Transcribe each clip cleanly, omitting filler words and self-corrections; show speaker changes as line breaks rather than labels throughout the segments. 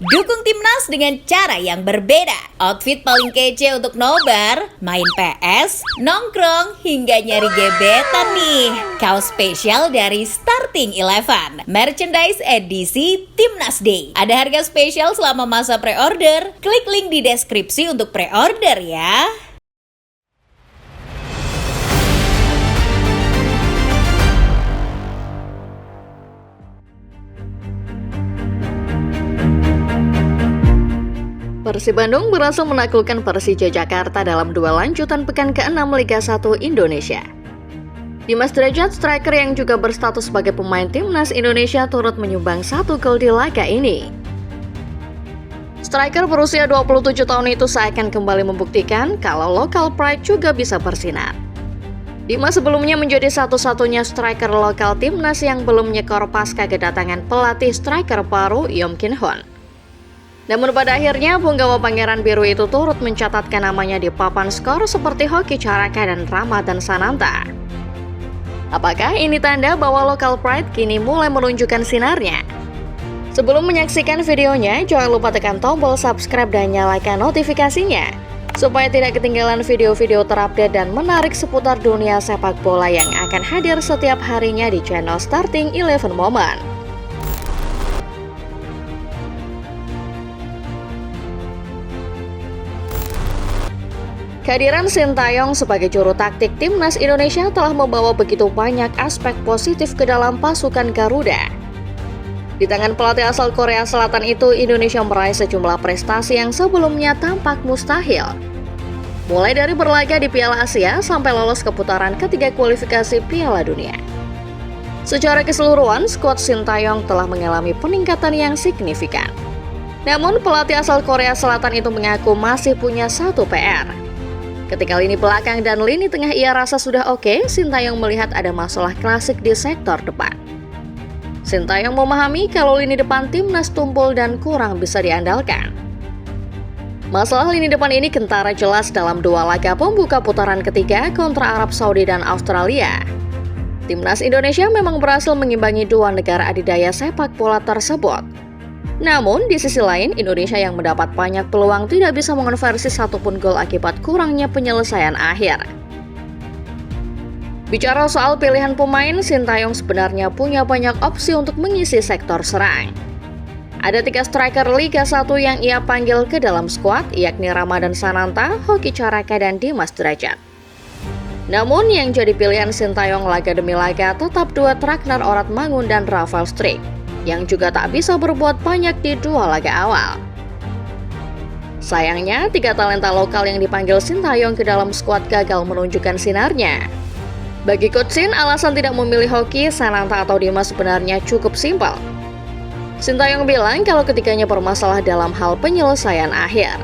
Dukung timnas dengan cara yang berbeda. Outfit paling kece untuk nobar, main PS, nongkrong, hingga nyari gebetan nih. Kaos spesial dari Starting Eleven, merchandise edisi Timnas Day. Ada harga spesial selama masa pre-order. Klik link di deskripsi untuk pre-order ya.
Persib Bandung berhasil menaklukkan Persija Jakarta dalam dua lanjutan pekan ke-6 Liga 1 Indonesia. Dimas Derajat, striker yang juga berstatus sebagai pemain timnas Indonesia, turut menyumbang 1 gol di laga ini. Striker berusia 27 tahun itu seakan kembali membuktikan kalau local pride juga bisa bersinar. Dimas sebelumnya menjadi satu-satunya striker lokal timnas yang belum nyekor pasca kedatangan pelatih striker baru Yom Kin Hoon. Namun pada akhirnya punggawa Pangeran Biru itu turut mencatatkan namanya di papan skor seperti Hoki Caraka dan Ramadan Sananta. Apakah ini tanda bahwa local pride kini mulai menunjukkan sinarnya? Sebelum menyaksikan videonya, jangan lupa tekan tombol subscribe dan nyalakan notifikasinya supaya tidak ketinggalan video-video terupdate dan menarik seputar dunia sepak bola yang akan hadir setiap harinya di channel Starting Eleven Moment. Kehadiran Sintayong sebagai juru taktik timnas Indonesia telah membawa begitu banyak aspek positif ke dalam pasukan Garuda. Di tangan pelatih asal Korea Selatan itu, Indonesia meraih sejumlah prestasi yang sebelumnya tampak mustahil. Mulai dari berlaga di Piala Asia sampai lolos ke putaran ketiga kualifikasi Piala Dunia. Secara keseluruhan, skuad Sintayong telah mengalami peningkatan yang signifikan. Namun, pelatih asal Korea Selatan itu mengaku masih punya satu PR. Ketika lini belakang dan lini tengah ia rasa sudah oke, Sintayong melihat ada masalah klasik di sektor depan. Sintayong memahami kalau lini depan timnas tumpul dan kurang bisa diandalkan. Masalah lini depan ini kentara jelas dalam dua laga pembuka putaran ketiga kontra Arab Saudi dan Australia. Timnas Indonesia memang berhasil mengimbangi dua negara adidaya sepak bola tersebut. Namun, di sisi lain, Indonesia yang mendapat banyak peluang tidak bisa mengonversi satupun gol akibat kurangnya penyelesaian akhir. Bicara soal pilihan pemain, Sintayong sebenarnya punya banyak opsi untuk mengisi sektor serang. Ada 3 striker Liga 1 yang ia panggil ke dalam skuad, yakni Ramadan Sananta, Hoki Caraka, dan Dimas Derajat. Namun, yang jadi pilihan Sintayong laga demi laga tetap duet Ragnar Oratmangun dan Rafael Struijk, yang juga tak bisa berbuat banyak di dua laga awal. Sayangnya, 3 talenta lokal yang dipanggil Sintayong ke dalam skuad gagal menunjukkan sinarnya. Bagi Coach Sin, alasan tidak memilih Hoki, Sananta, atau Dimas sebenarnya cukup simpel. Sintayong bilang kalau ketiganya bermasalah dalam hal penyelesaian akhir.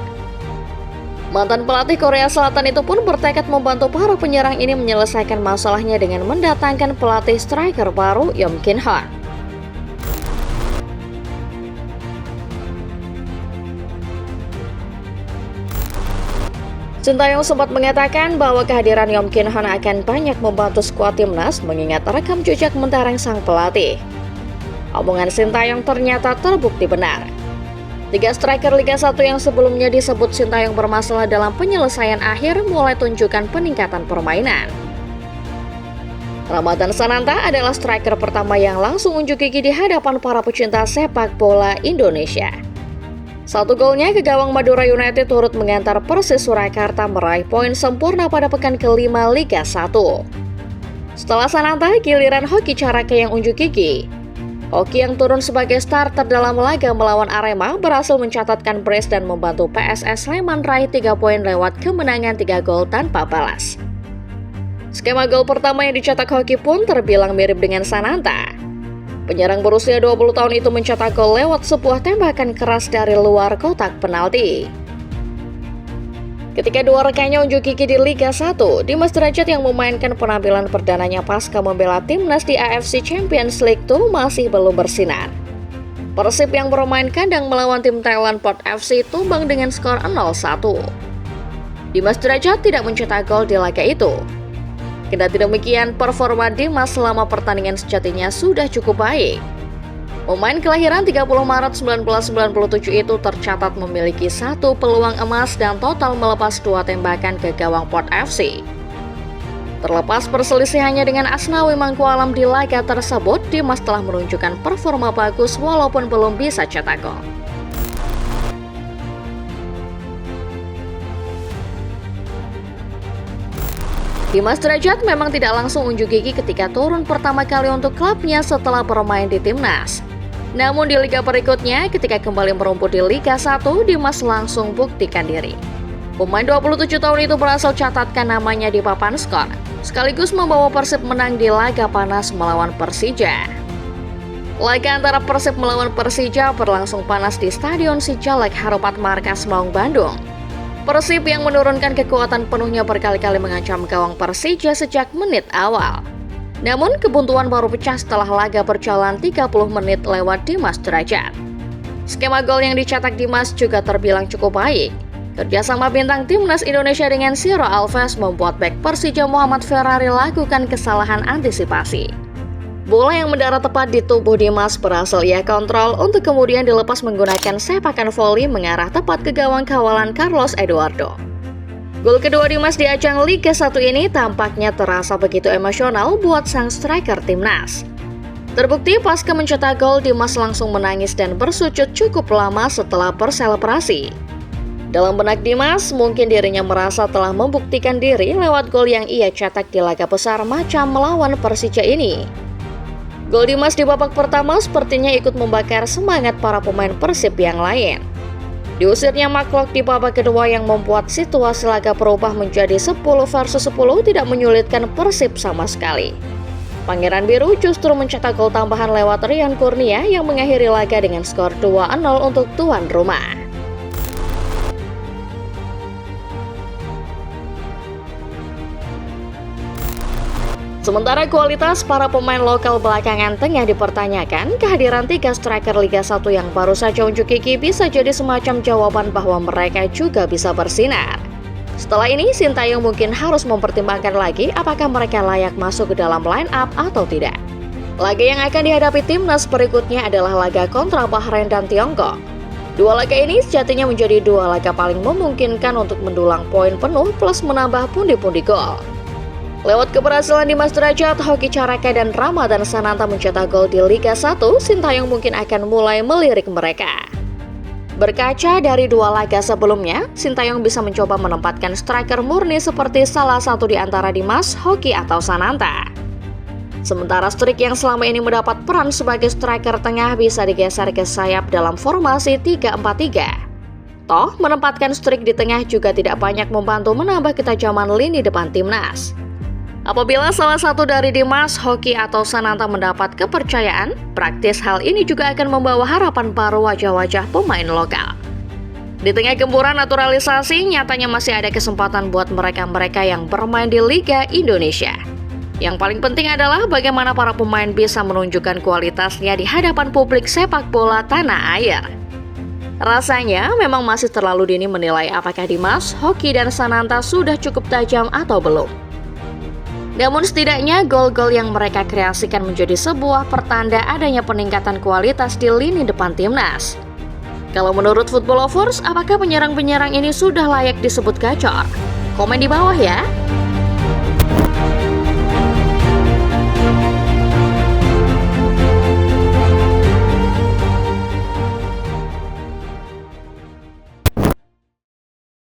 Mantan pelatih Korea Selatan itu pun bertekad membantu para penyerang ini menyelesaikan masalahnya dengan mendatangkan pelatih striker baru Yom Kin Hoon. Sintayong sempat mengatakan bahwa kehadiran Yom Kin Hoon akan banyak membantu skuad timnas mengingat rekam jejak mentereng sang pelatih. Omongan Sintayong ternyata terbukti benar. 3 striker Liga 1 yang sebelumnya disebut Sintayong bermasalah dalam penyelesaian akhir mulai tunjukkan peningkatan permainan. Ramadan Sananta adalah striker pertama yang langsung unjuk gigi di hadapan para pecinta sepak bola Indonesia. 1 golnya ke gawang Madura United turut mengantar Persis Surakarta meraih poin sempurna pada pekan ke-5 Liga 1. Setelah Sananta, giliran Hoki Caraka yang unjuk gigi. Hoki yang turun sebagai starter dalam laga melawan Arema berhasil mencatatkan brace dan membantu PSS Sleman raih 3 poin lewat kemenangan 3 gol tanpa balas. Skema gol pertama yang dicetak Hoki pun terbilang mirip dengan Sananta. Penyerang berusia 20 tahun itu mencetak gol lewat sebuah tembakan keras dari luar kotak penalti. Ketika dua rekannya unjuk gigi di Liga 1, Dimas Derajat yang memainkan penampilan perdananya pasca membela timnas di AFC Champions League itu masih belum bersinar. Persib yang bermain kandang melawan tim Thailand Port FC tumbang dengan skor 0-1. Dimas Derajat tidak mencetak gol di laga itu. Kendati demikian, performa Dimas selama pertandingan sejatinya sudah cukup baik. Pemain kelahiran 30 Maret 1997 itu tercatat memiliki 1 peluang emas dan total melepas 2 tembakan ke gawang Port FC. Terlepas perselisihannya dengan Asnawi Mangkualam di laga tersebut, Dimas telah menunjukkan performa bagus walaupun belum bisa cetak gol. Dimas Derajat memang tidak langsung unjuk gigi ketika turun pertama kali untuk klubnya setelah bermain di timnas. Namun di liga berikutnya, ketika kembali merumput di Liga 1, Dimas langsung buktikan diri. Pemain 27 tahun itu berhasil catatkan namanya di papan skor, sekaligus membawa Persib menang di laga panas melawan Persija. Laga antara Persib melawan Persija berlangsung panas di Stadion Sijalak Harupat Markas Maung, Bandung. Persib yang menurunkan kekuatan penuhnya berkali-kali mengancam gawang Persija sejak menit awal. Namun kebuntuan baru pecah setelah laga berjalan 30 menit lewat Dimas Derajat. Skema gol yang dicetak Dimas juga terbilang cukup baik. Kerjasama bintang timnas Indonesia dengan Ciro Alves membuat bek Persija Muhammad Ferrari lakukan kesalahan antisipasi. Bola yang mendarat tepat di tubuh Dimas berhasil ia kontrol untuk kemudian dilepas menggunakan sepakan voli mengarah tepat ke gawang kawalan Carlos Eduardo. Gol kedua Dimas di ajang Liga 1 ini tampaknya terasa begitu emosional buat sang striker timnas. Terbukti pasca mencetak gol, Dimas langsung menangis dan bersujud cukup lama setelah berselebrasi. Dalam benak Dimas, mungkin dirinya merasa telah membuktikan diri lewat gol yang ia cetak di laga besar macam melawan Persija ini. Gol Dimas di babak pertama sepertinya ikut membakar semangat para pemain Persib yang lain. Diusirnya Mark di babak kedua yang membuat situasi laga berubah menjadi 10 versus 10 tidak menyulitkan Persib sama sekali. Pangeran Biru justru mencetak gol tambahan lewat Rian Kurnia yang mengakhiri laga dengan skor 2-0 untuk tuan rumah. Sementara kualitas para pemain lokal belakangan tengah dipertanyakan, kehadiran 3 striker Liga 1 yang baru saja unjuk gigi bisa jadi semacam jawaban bahwa mereka juga bisa bersinar. Setelah ini, Sintayong mungkin harus mempertimbangkan lagi apakah mereka layak masuk ke dalam line up atau tidak. Laga yang akan dihadapi timnas berikutnya adalah laga kontra Bahrain dan Tiongkok. Dua laga ini sejatinya menjadi 2 laga paling memungkinkan untuk mendulang poin penuh plus menambah pundi-pundi gol. Lewat keberhasilan Dimas Derajat, Hoki Caraka dan Ramadan Sananta mencetak gol di Liga 1, Sintayong mungkin akan mulai melirik mereka. Berkaca dari 2 laga sebelumnya, Sintayong bisa mencoba menempatkan striker murni seperti salah satu di antara Dimas, Hoki atau Sananta. Sementara Strik yang selama ini mendapat peran sebagai striker tengah bisa digeser ke sayap dalam formasi 3-4-3. Toh, menempatkan Strik di tengah juga tidak banyak membantu menambah ketajaman lini depan timnas. Apabila salah satu dari Dimas, Hoki atau Sananta mendapat kepercayaan, praktis hal ini juga akan membawa harapan baru wajah-wajah pemain lokal. Di tengah gempuran naturalisasi, nyatanya masih ada kesempatan buat mereka-mereka yang bermain di Liga Indonesia. Yang paling penting adalah bagaimana para pemain bisa menunjukkan kualitasnya di hadapan publik sepak bola tanah air. Rasanya memang masih terlalu dini menilai apakah Dimas, Hoki, dan Sananta sudah cukup tajam atau belum. Namun setidaknya gol-gol yang mereka kreasikan menjadi sebuah pertanda adanya peningkatan kualitas di lini depan timnas. Kalau menurut Football Lovers, apakah penyerang-penyerang ini sudah layak disebut gacor? Komen di bawah ya!